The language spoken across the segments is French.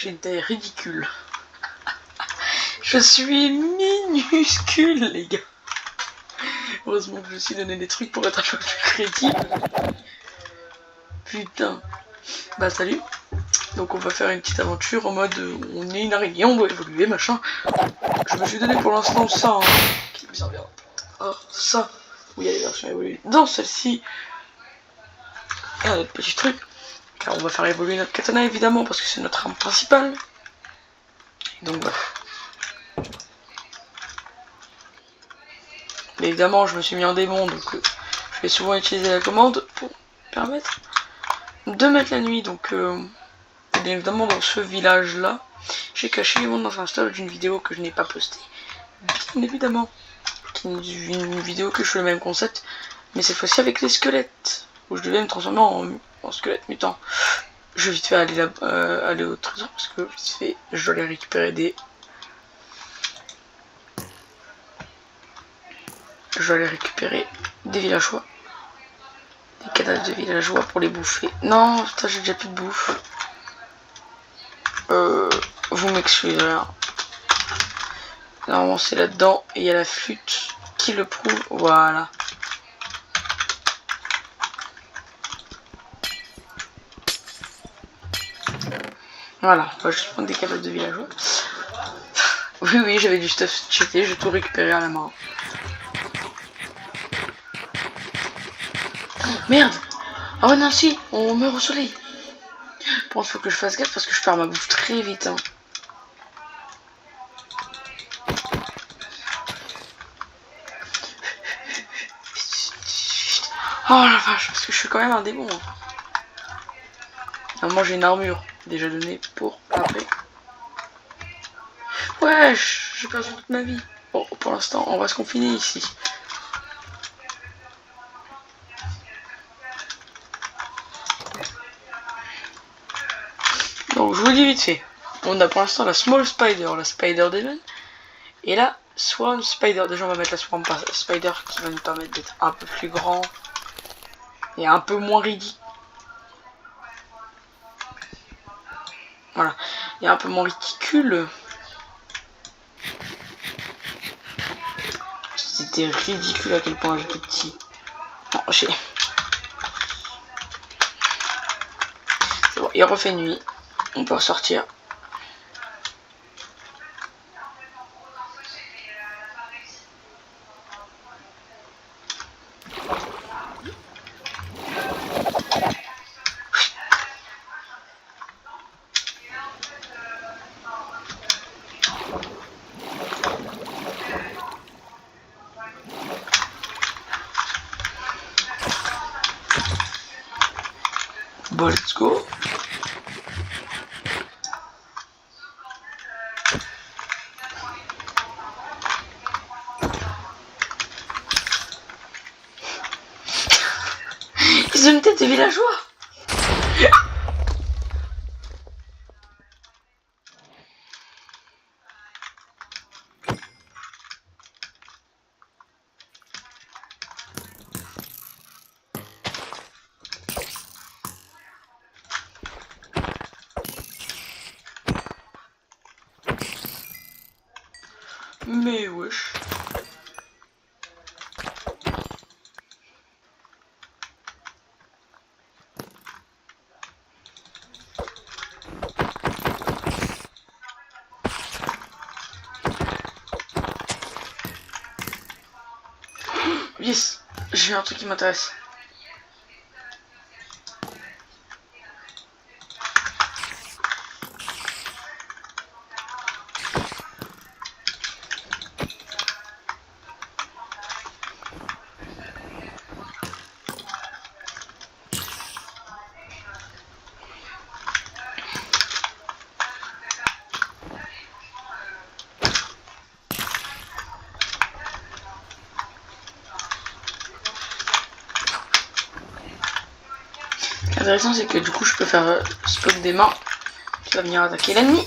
j'ai une taille ridicule. Je suis minuscule, les gars. Heureusement que je me suis donné des trucs pour être un peu plus crédible. Putain. Bah salut. Donc on va faire une petite aventure en mode on est une araignée, on doit évoluer, machin. Je me suis donné pour l'instant ça, hein, qui est bizarre. Alors ça, où il y a les versions évoluées. Dans celle-ci, et un autre petit truc. Car on va faire évoluer notre katana évidemment parce que c'est notre arme principale. Donc voilà. Mais évidemment je me suis mis en démon donc je vais souvent utiliser la commande pour permettre de mettre la nuit. Donc bien évidemment dans ce village là j'ai caché les mondes dans un stop d'une vidéo que je n'ai pas postée. Bien évidemment. Une vidéo que je fais le même concept mais cette fois-ci avec les squelettes. Où je devais me transformer en squelette mutant. Je vais vite fait aller, aller au trésor parce que vite fait je dois aller récupérer des... Je dois aller récupérer des villageois. Des cadavres de villageois pour les bouffer. Non, putain, j'ai déjà plus de bouffe. Vous m'excusez. Hein. Normalement c'est là-dedans et il y a la flûte qui le prouve. Voilà. Voilà, on va juste prendre des cadavres de villageois. Oui, j'avais du stuff cheaté, j'ai tout récupéré à la main. Merde! Ah ouais, non, si, on meurt au soleil. Bon, il faut que je fasse gaffe parce que je perds ma bouffe très vite. Hein. Oh la vache, parce que je suis quand même un démon. Hein. Moi j'ai une armure déjà donnée pour après. Ouais, j'ai perdu toute ma vie. Bon, pour l'instant, on va se confiner ici. Donc je vous dis vite fait. On a pour l'instant la Small Spider, la Spider Demon. Et la Swarm Spider. Déjà on va mettre la Swarm Spider qui va nous permettre d'être un peu plus grand. Et un peu moins ridicule. Voilà. Et un peu moins ridicule. C'était ridicule à quel point j'étais petit. Non, j'ai... C'est bon, il refait nuit. On peut ressortir. Bon, let's go. Ils ont une tête de villageois. Mais wesh. Yes, j'ai un truc qui m'intéresse. L'intéressant c'est que du coup je peux faire spot des mains qui va venir attaquer l'ennemi.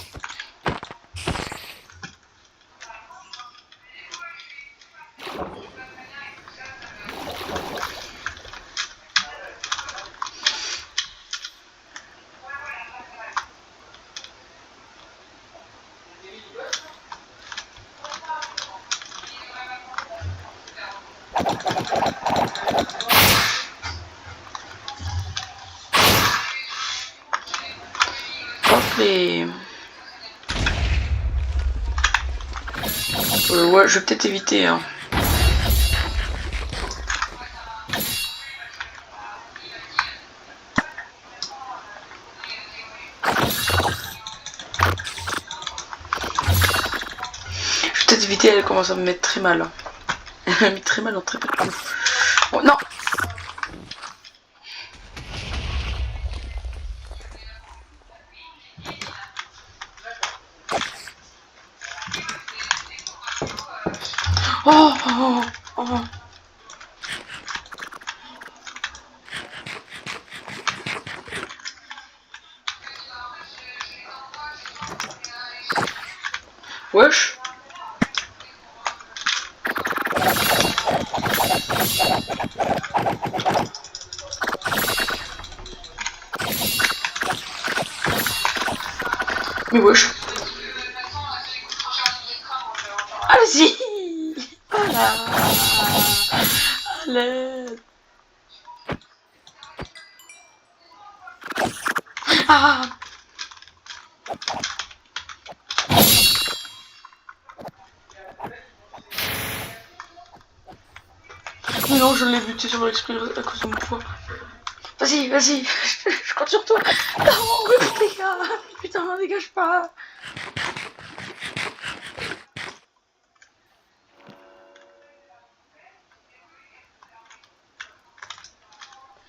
Hop les... ouais, je vais peut-être éviter, hein. Je vais peut-être éviter, elle commence à me mettre très mal. Elle m'a mis très mal en très peu de coups. Oh non! Oh, oh, oh, oh. Wesh. Mais wesh. Allez-y. Voilà. Allez. Ah. Mais non, je l'ai buté sur l'exprès à cause de mon poids. Vas-y, vas-y, je compte sur toi. Non, mais les gars, putain, dégage pas.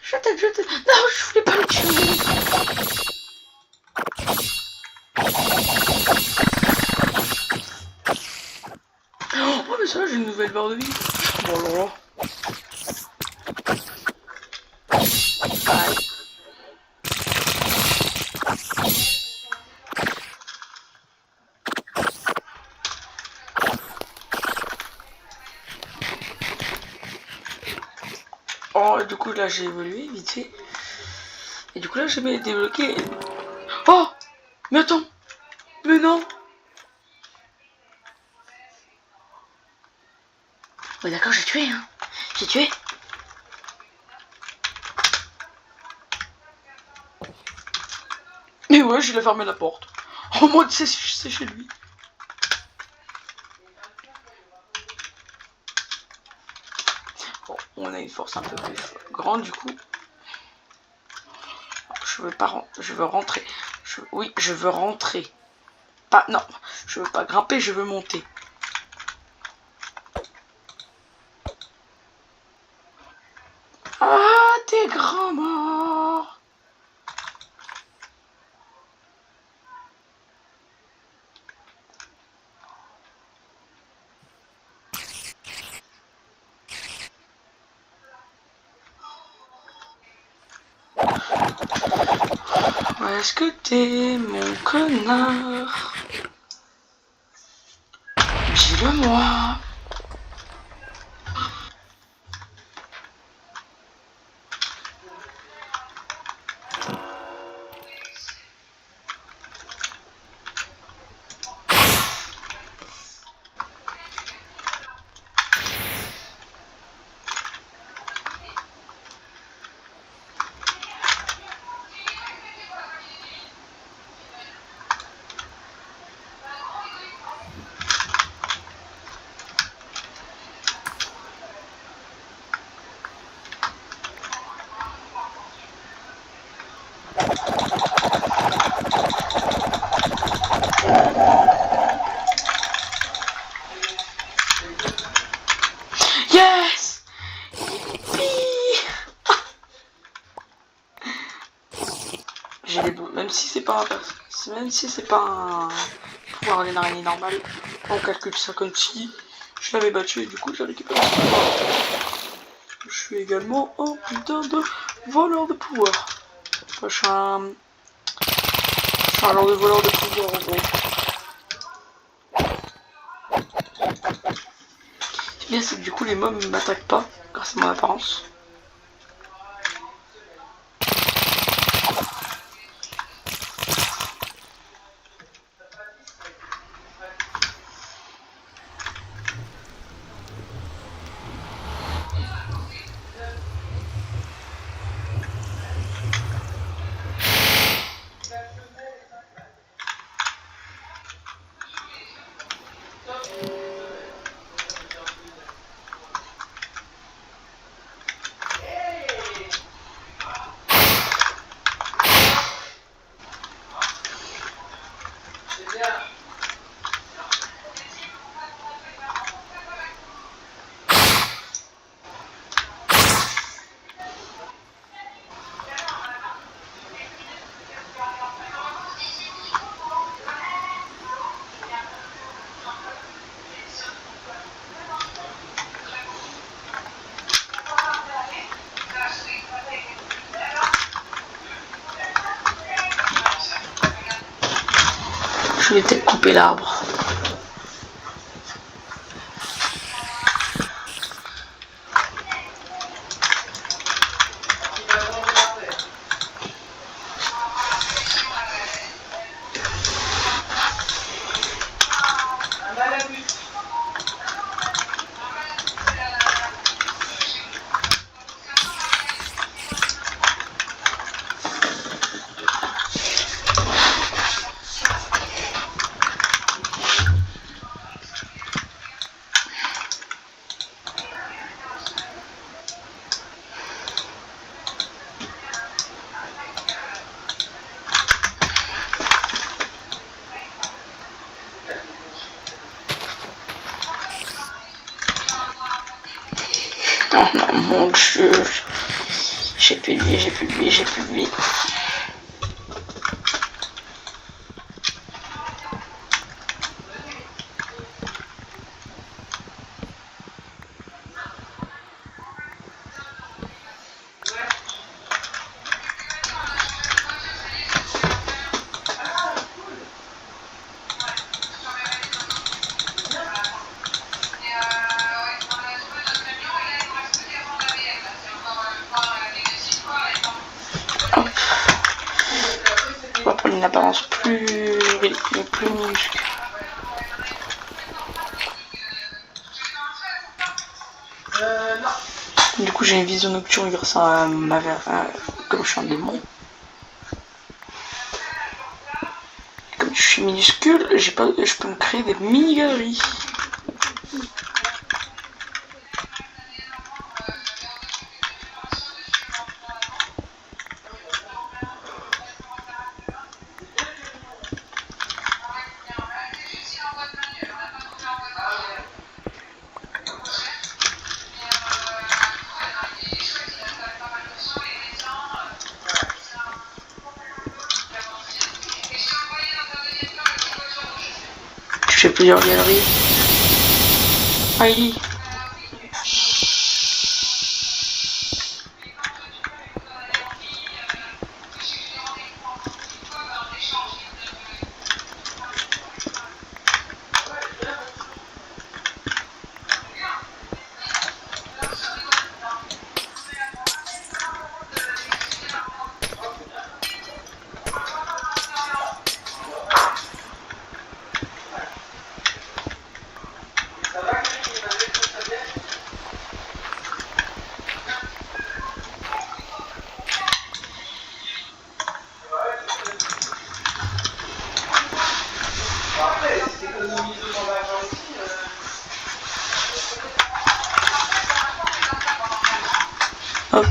Je t'aide. Non, je voulais pas le tuer. Oh, mais ça, j'ai une nouvelle barre de vie. Bon, alors. Aïe. Oh, et du coup, là, j'ai évolué vite fait. Et du coup, là, j'ai débloqué. Oh, mais attends. Mais non. Ouais, d'accord, j'ai tué, hein. J'ai tué. Mais ouais, il a fermé la porte. En mode, c'est chez lui. Bon, on a une force un peu plus grande, du coup. Je veux pas, je veux rentrer. Oui, je veux rentrer. Pas, non, je veux pas grimper, je veux monter. Ah, t'es grand mort. Est-ce que t'es mon connard? Dis-le-moi. Yes. J'ai les bons, même si c'est pas un pouvoir des araignées normal, on calcule ça comme si je l'avais battu et du coup j'ai récupéré ce pouvoir. Je suis également un putain de voleur de pouvoir. Enfin, je suis un genre de voleur de pouvoir en gros. Ce bien c'est que du coup les mobs ne m'attaquent pas grâce à mon apparence. Je vais peut-être couper l'arbre. Oh non, mon dieu. J'ai plus de vie, j'ai plus de vie, j'ai plus de vie. Hop. On va prendre une apparence plus minuscule. Du coup, j'ai une vision nocturne grâce à ma comme je suis un démon. Comme je suis minuscule, je peux me créer des mini-galeries. Je fais plusieurs galeries. Aïe. Hop.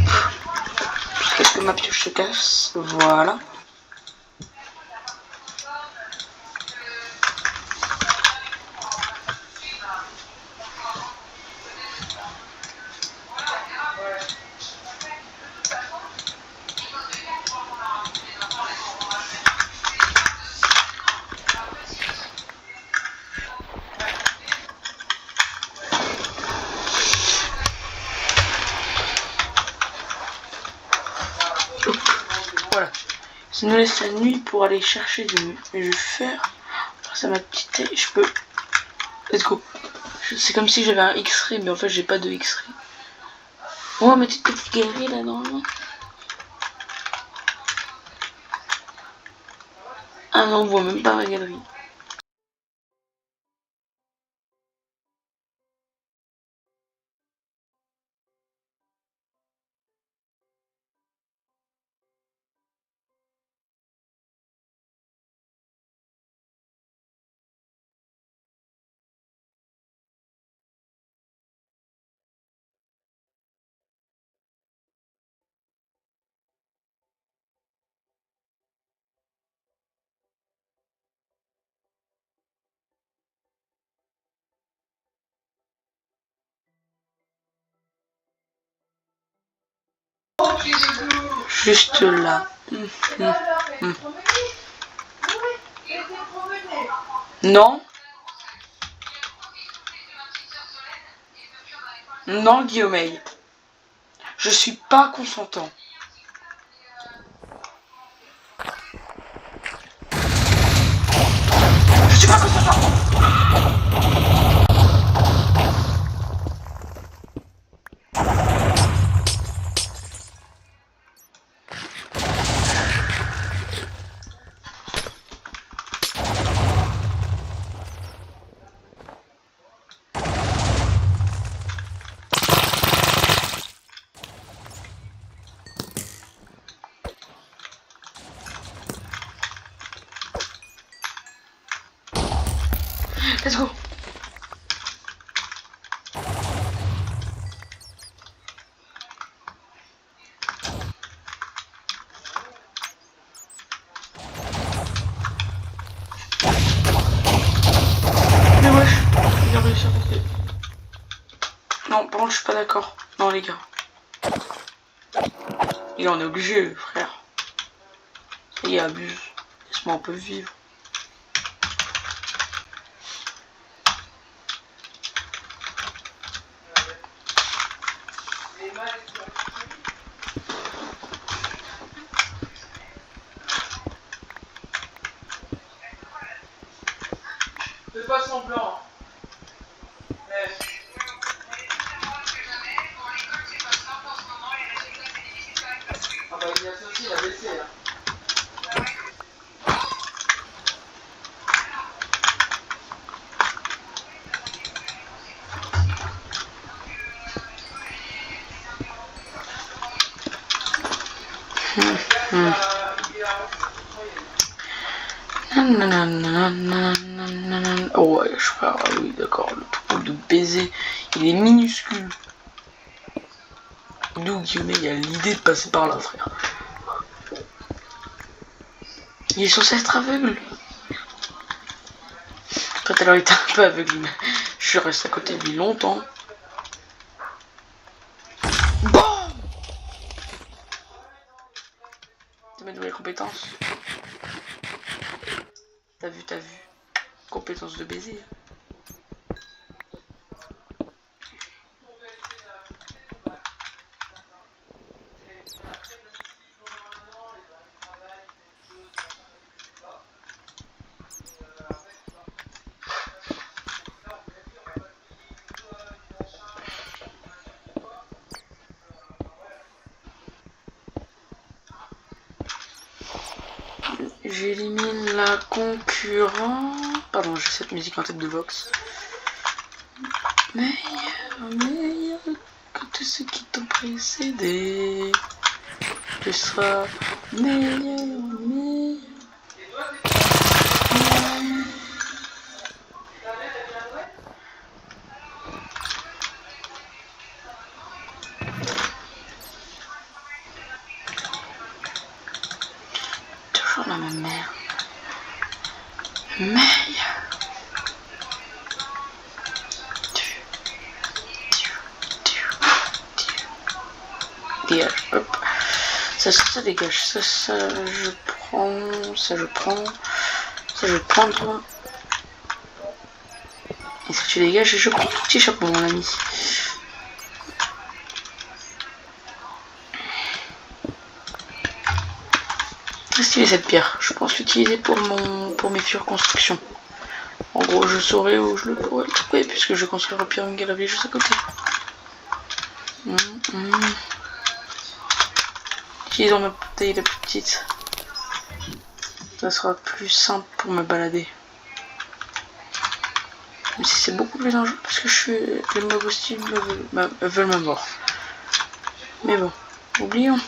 Jusqu'à ce que ma pioche se casse. Voilà. Voilà. Ça nous laisse la nuit pour aller chercher du fer. Grâce à ma petite taille, je peux. Let's go. C'est comme si j'avais un X-ray, mais en fait j'ai pas de X-ray. Oh, ma petite galerie là normalement. Ah non, on voit même pas ma galerie. Juste là. Non. Non, Guillaume. Je suis pas consentant. Je suis pas consentant. Let's go. Mais wesh, j'ai réussi à passer. Non, par contre, je suis pas d'accord. Non, les gars. Et on est obligé, frère. Ça y est, abuse. Laisse-moi un peu vivre. Fais pas semblant. Ah bah il a aussi, il a baissé là. Oh ouais, je crois, oui d'accord, le trou de baiser, il est minuscule. D'où Guillaume il a l'idée de passer par là, frère. Il est censé être aveugle. Peut-être alors il était un peu aveugle, mais je suis resté à côté de lui longtemps. Bon, t'as mes nouvelles compétences. T'as vu. Compétence de baiser. J'élimine la concurrent. Pardon, j'ai cette musique en tête de Vox. Meilleur que tous ceux qui t'ont précédé. Tu seras meilleur. Toujours la même merde. Meilleur. Dégage, hop. Ça dégage. Ça je prends. Ça je prends. Ça je vais prendre. Et ça tu dégages et je prends tout petit chapeau mon ami. Très stylé cette pierre. Je pense l'utiliser pour mes futures constructions. En gros je saurais où je le pourrais le trouver puisque je construirai au pire une galerie juste à côté. Utilisons ma bouteille la plus petite. Ça sera plus simple pour me balader. Même si c'est beaucoup plus dangereux parce que les mobs hostiles veulent me voir. Mais bon, oublions.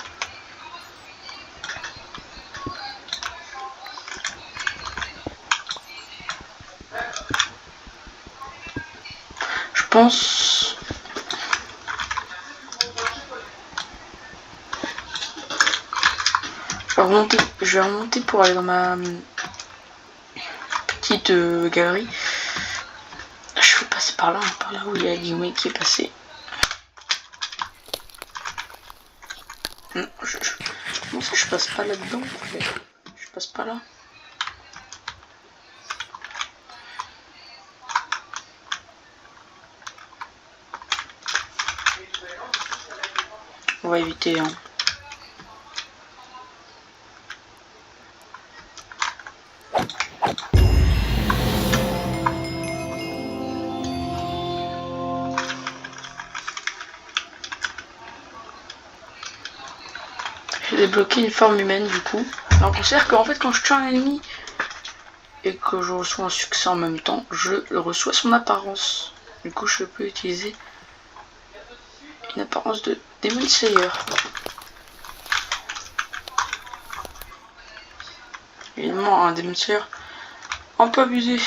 Je pense... Je vais remonter pour aller dans ma petite galerie. Je vais passer par là où il y a Guillaume qui est passé. Non, comment ça je passe pas là-dedans? Je passe pas là. On va éviter, hein. J'ai débloqué une forme humaine du coup. Alors on considère qu'en fait quand je tue un ennemi et que je reçois un succès en même temps, je reçois son apparence. Du coup je peux utiliser une apparence de Demon Slayer. Évidemment un Demon Slayer un peu abusé.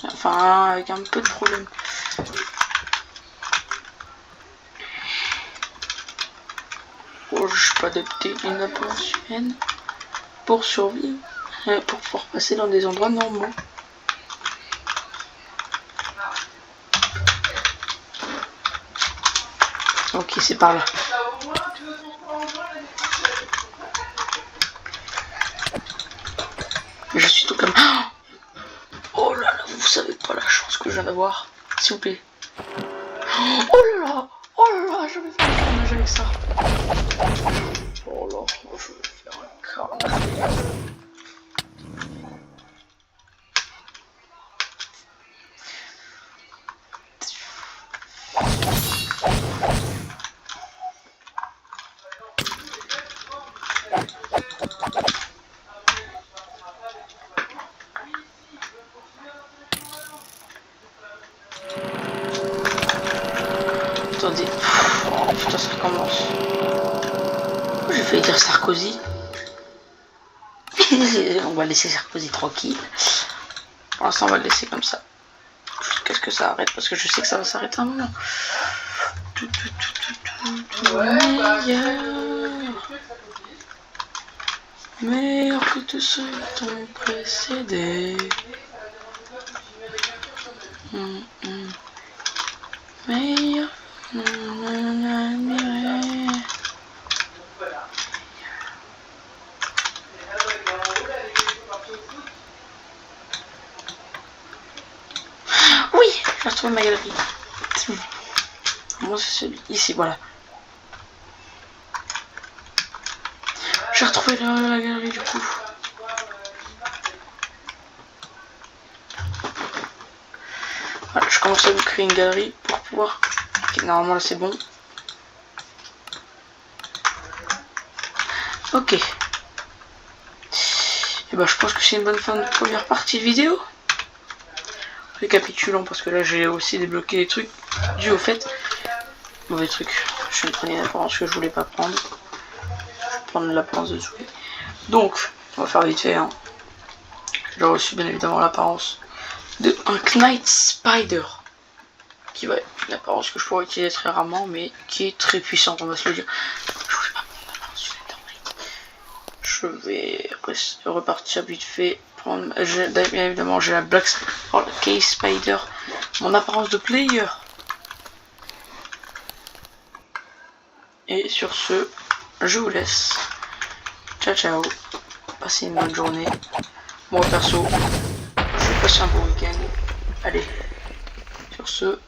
Enfin avec un peu de problème. Oh, je suis pas adapté une apparence humaine pour survivre, pour pouvoir passer dans des endroits normaux. Ok, c'est par là. Je suis tout comme... Oh là là, vous savez pas la chance que je viens d'avoir. S'il vous plaît. Oh là là, je vais faire un carnage avec ça. Oh là, je vais faire un carnage. Attendez. Oh putain, ça recommence. J'ai failli dire Sarkozy. On va laisser Sarkozy tranquille. Pour l'instant, on va le laisser comme ça. Jusqu'à ce que ça arrête, parce que je sais que ça va s'arrêter un moment. Meilleur que tous ceux qui t'ont précédé. Meilleur. Oui, j'ai retrouvé ma galerie. Moi c'est celui ici, voilà. J'ai retrouvé la galerie du coup. Voilà, je commence à vous créer une galerie pour pouvoir... Ok, normalement là c'est bon. Ok. Et bah je pense que c'est une bonne fin de première partie de vidéo. Récapitulons parce que là j'ai aussi débloqué des trucs dû au fait. Mauvais truc. Je vais prendre une apparence que je voulais pas prendre. Je vais prendre l'apparence de dessous. Donc, on va faire vite fait. Hein. J'ai reçu bien évidemment l'apparence de un Knight Spider. Qui va être une apparence que je pourrais utiliser très rarement, mais qui est très puissante, on va se le dire. Je voulais pas prendre l'apparence du Netherite. Je vais repartir vite fait. Bien évidemment, j'ai la Black Case Spider, mon apparence de player. Et sur ce, je vous laisse. Ciao ciao. Passez une bonne journée. Moi perso, je vais passer un bon week-end. Allez, sur ce.